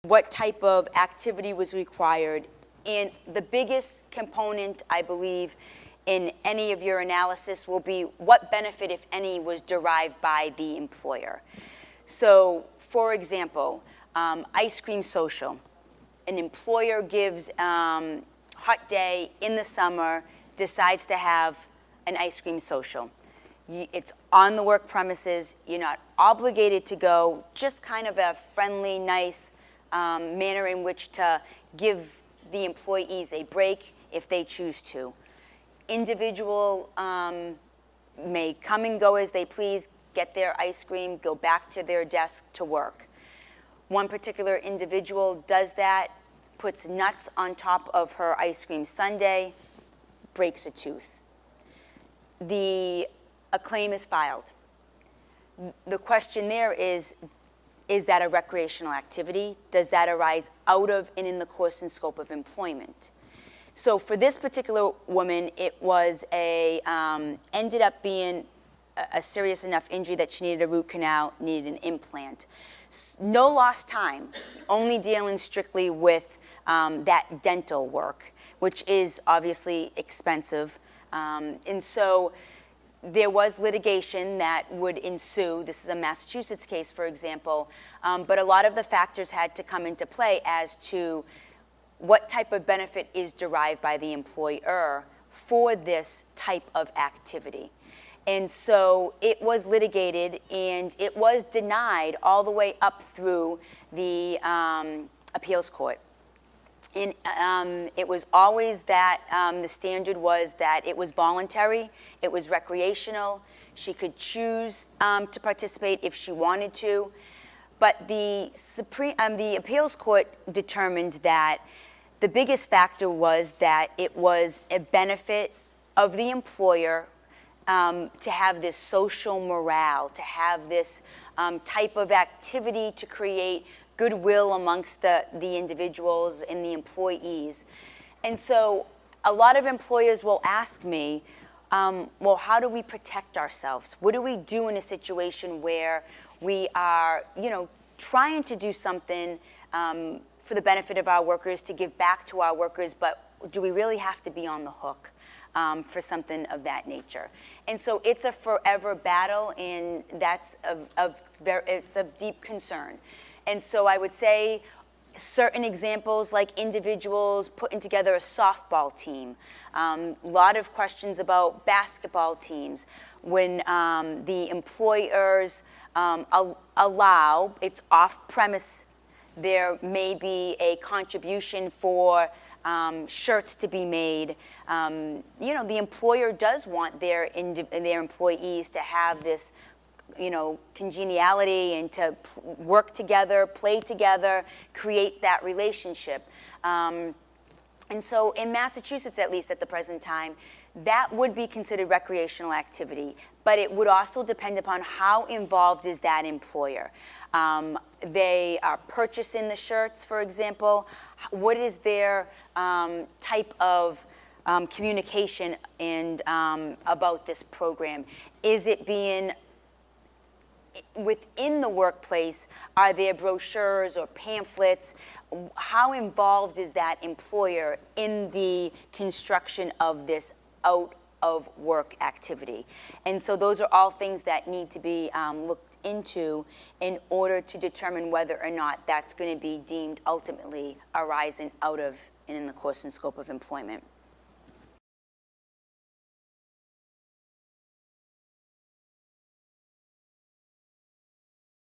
what type of activity was required. And the biggest component, I believe, in any of your analysis will be what benefit, if any, was derived by the employer. So, for example, ice cream social. An employer gives hot day in the summer, decides to have an ice cream social. It's on the work premises. You're not obligated to go, just kind of a friendly, nice manner in which to give the employees a break if they choose to. Individual may come and go as they please, get their ice cream, go back to their desk to work. One particular individual does that, puts nuts on top of her ice cream sundae, breaks a tooth. A claim is filed. The question there is that a recreational activity? Does that arise out of and in the course and scope of employment? So for this particular woman, it was ended up being a serious enough injury that she needed a root canal, needed an implant. No lost time, only dealing strictly with that dental work, which is obviously expensive. And so there was litigation that would ensue. This is a Massachusetts case, for example, but a lot of the factors had to come into play as to what type of benefit is derived by the employer for this type of activity. And so it was litigated, and it was denied all the way up through the appeals court. And it was always that the standard was that it was voluntary, it was recreational, she could choose to participate if she wanted to. But the appeals court determined that the biggest factor was that it was a benefit of the employer to have this social morale, to have this type of activity to create goodwill amongst the individuals and the employees. And so a lot of employers will ask me, well, how do we protect ourselves? What do we do in a situation where we are, trying to do something for the benefit of our workers, to give back to our workers, but do we really have to be on the hook for something of that nature? And so it's a forever battle, and that's it's of deep concern. And so I would say certain examples, like individuals putting together a softball team, a lot of questions about basketball teams, when the employers allow, it's off-premise, there may be a contribution for shirts to be made. The employer does want their employees to have this congeniality and to work together, play together, create that relationship. And so in Massachusetts, at least at the present time, that would be considered recreational activity, but it would also depend upon how involved is that employer. They are purchasing the shirts, for example. What is their type of communication and about this program? Is it being within the workplace? Are there brochures or pamphlets? How involved is that employer in the construction of this out of work activity? And so those are all things that need to be looked into in order to determine whether or not that's going to be deemed ultimately arising out of and in the course and scope of employment.